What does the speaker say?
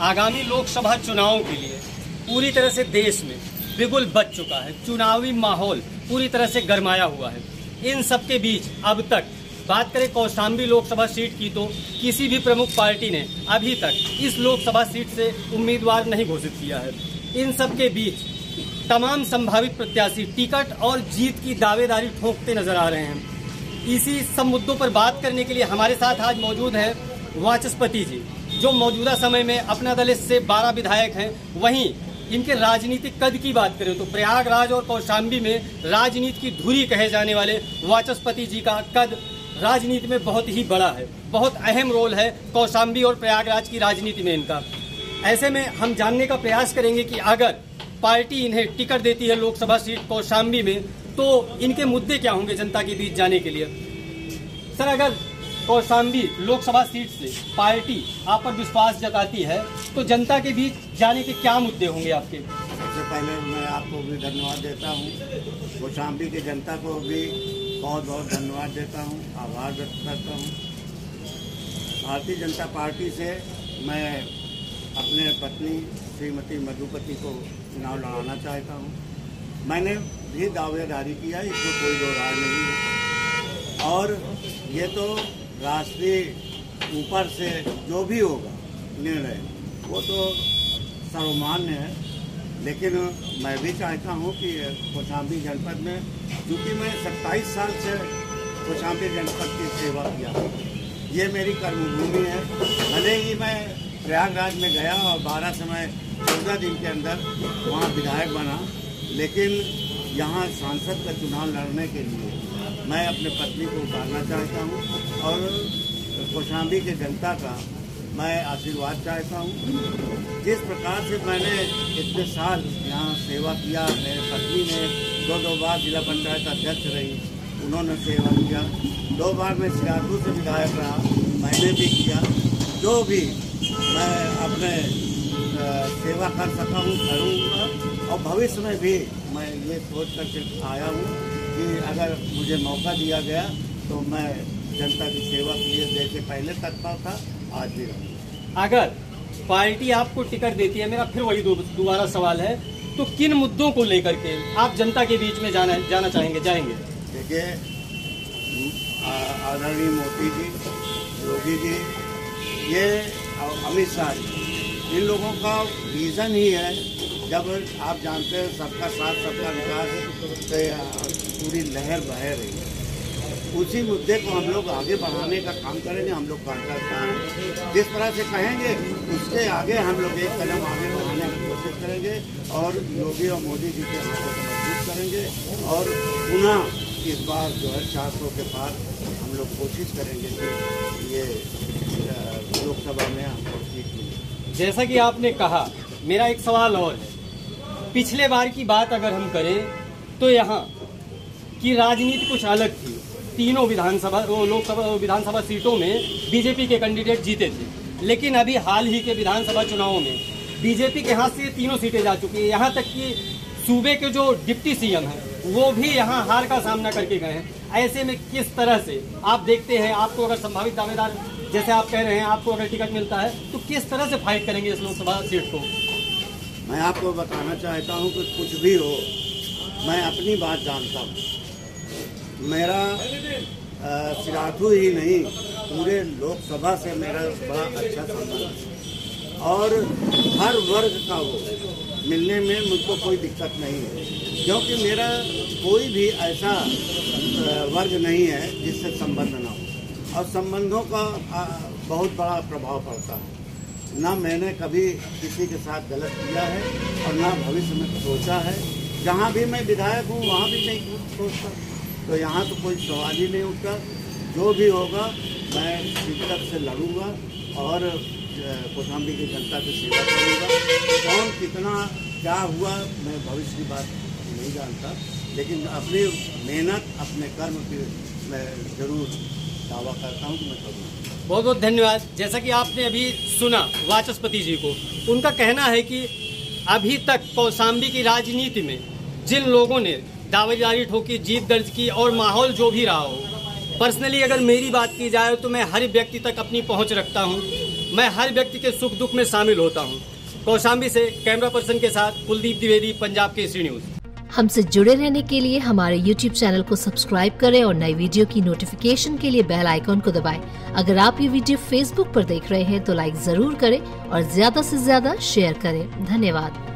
आगामी लोकसभा चुनाव के लिए पूरी तरह से देश में बिगुल बज चुका है। चुनावी माहौल पूरी तरह से गरमाया हुआ है। इन सब के बीच अब तक बात करें कौशाम्बी लोकसभा सीट की तो किसी भी प्रमुख पार्टी ने अभी तक इस लोकसभा सीट से उम्मीदवार नहीं घोषित किया है। इन सब के बीच तमाम संभावित प्रत्याशी टिकट और जीत की दावेदारी ठोकते नजर आ रहे हैं। इसी सब मुद्दों पर बात करने के लिए हमारे साथ आज मौजूद हैं वाचस्पति जी, जो मौजूदा समय में अपना दल से 12 विधायक हैं। वहीं इनके राजनीतिक कद की बात करें तो प्रयागराज और कौशाम्बी में राजनीति की धुरी कहे जाने वाले वाचस्पति जी का कद राजनीति में बहुत ही बड़ा है। बहुत अहम रोल है कौशाम्बी और प्रयागराज की राजनीति में इनका। ऐसे में हम जानने का प्रयास करेंगे कि अगर पार्टी इन्हें टिकट देती है लोकसभा सीट कौशाम्बी में तो इनके मुद्दे क्या होंगे जनता के बीच जाने के लिए। सर, अगर कौशाम्बी लोकसभा सीट से पार्टी आप पर विश्वास जताती है तो जनता के बीच जाने के क्या मुद्दे होंगे आपके? सबसे पहले मैं आपको भी धन्यवाद देता हूँ। कौशाम्बी की जनता को भी बहुत बहुत धन्यवाद देता हूँ, आभार व्यक्त करता हूँ। भारतीय जनता पार्टी से मैं अपने पत्नी श्रीमती मधुपति को चुनाव लड़ाना चाहता हूँ। मैंने भी दावेदारी किया, इसमें कोई दो राय नहीं है। और ये तो राष्ट्रीय ऊपर से जो भी होगा निर्णय वो तो सर्वमान्य है, लेकिन मैं भी चाहता हूँ कि कौशाम्बी जनपद में, क्योंकि मैं 27 साल से कौशाम्बी जनपद की सेवा किया, ये मेरी कर्मभूमि है। भले ही मैं प्रयागराज में गया और 12 से मैं 14 दिन के अंदर वहाँ विधायक बना, लेकिन यहाँ सांसद का चुनाव लड़ने के लिए मैं अपने पत्नी को उतारना चाहता हूँ और कौशाम्बी की जनता का मैं आशीर्वाद चाहता हूँ। जिस प्रकार से मैंने इतने साल यहाँ सेवा किया, मेरे पत्नी ने 2 बार जिला पंचायत अध्यक्ष रही, उन्होंने सेवा किया। 2 बार मैं सिराथू से विधायक रहा, मैंने भी किया। जो भी मैं अपने सेवा कर सका हूँ करूँगा, और भविष्य में भी मैं ये सोच करके आया हूँ कि अगर मुझे मौका दिया गया तो मैं जनता की सेवा के लिए जैसे पहले तत्पर था आज भी रहूँगा। अगर पार्टी आपको टिकट देती है, मेरा फिर वही दोबारा सवाल है, तो किन मुद्दों को लेकर के आप जनता के बीच में जाना जाएंगे? देखिए, आदरणीय मोदी जी, योगी जी, ये अमित शाह जी, इन लोगों का विजन ही है। जब आप जानते हैं सबका साथ सबका विकास से पूरी लहर बह रही है, उसी मुद्दे को हम लोग आगे बढ़ाने का काम करेंगे। हम लोग कार्यकर्ता हैं, जिस तरह से कहेंगे उसके आगे हम लोग एक कदम आगे बढ़ाने की कोशिश करेंगे और योगी और मोदी जी के हाथों को मजबूत करेंगे और पुनः इस बार जो है 400 के पार हम लोग कोशिश करेंगे कि ये लोकसभा में हमको सीट मिले। जैसा कि आपने कहा, मेरा एक सवाल और है। पिछले बार की बात अगर हम करें तो यहाँ की राजनीति कुछ अलग थी। तीनों विधानसभा सीटों में बीजेपी के कैंडिडेट जीते थे, लेकिन अभी हाल ही के विधानसभा चुनावों में बीजेपी के हाथ से तीनों सीटें जा चुकी है। यहाँ तक कि सूबे के जो डिप्टी सीएम हैं वो भी यहाँ हार का सामना करके गए हैं। ऐसे में किस तरह से आप देखते हैं, आपको अगर संभावित दावेदार जैसे आप कह रहे हैं आपको अगर टिकट मिलता है तो किस तरह से फाइट करेंगे इस लोकसभा सीट को? मैं आपको बताना चाहता हूं कि कुछ भी हो, मैं अपनी बात जानता हूं। मेरा सिराथू ही नहीं, पूरे लोकसभा से मेरा बड़ा अच्छा संबंध है और हर वर्ग का वो मिलने में मुझको कोई दिक्कत नहीं है, क्योंकि मेरा कोई भी ऐसा वर्ग नहीं है जिससे संबंध ना हो, और संबंधों का बहुत बड़ा प्रभाव पड़ता है। ना मैंने कभी किसी के साथ गलत किया है और ना भविष्य में सोचा है। जहाँ भी मैं विधायक हूँ वहाँ भी नहीं सोचता, तो यहाँ तो कोई सवाल ही नहीं उठता। जो भी होगा मैं शिद्दत से लड़ूंगा और कौशाम्बी की जनता की सेवा करूँगा। कौन कितना क्या हुआ मैं भविष्य की बात नहीं जानता, लेकिन अपनी मेहनत अपने कर्म की मैं जरूर दावा करता हूँ कि मैं करूँगा। बहुत बहुत धन्यवाद। जैसा कि आपने अभी सुना वाचस्पति जी को, उनका कहना है कि अभी तक कौशाम्बी की राजनीति में जिन लोगों ने दावेदारी ठोकी, जीत दर्ज की और माहौल जो भी रहा हो, पर्सनली अगर मेरी बात की जाए तो मैं हर व्यक्ति तक अपनी पहुंच रखता हूं। मैं हर व्यक्ति के सुख दुख में शामिल होता हूँ। कौशाम्बी से कैमरा पर्सन के साथ कुलदीप द्विवेदी, पंजाब केसरी न्यूज। हमसे जुड़े रहने के लिए हमारे YouTube चैनल को सब्सक्राइब करें और नई वीडियो की नोटिफिकेशन के लिए बेल आइकॉन को दबाएं। अगर आप ये वीडियो Facebook पर देख रहे हैं तो लाइक जरूर करें और ज्यादा से ज्यादा शेयर करें। धन्यवाद।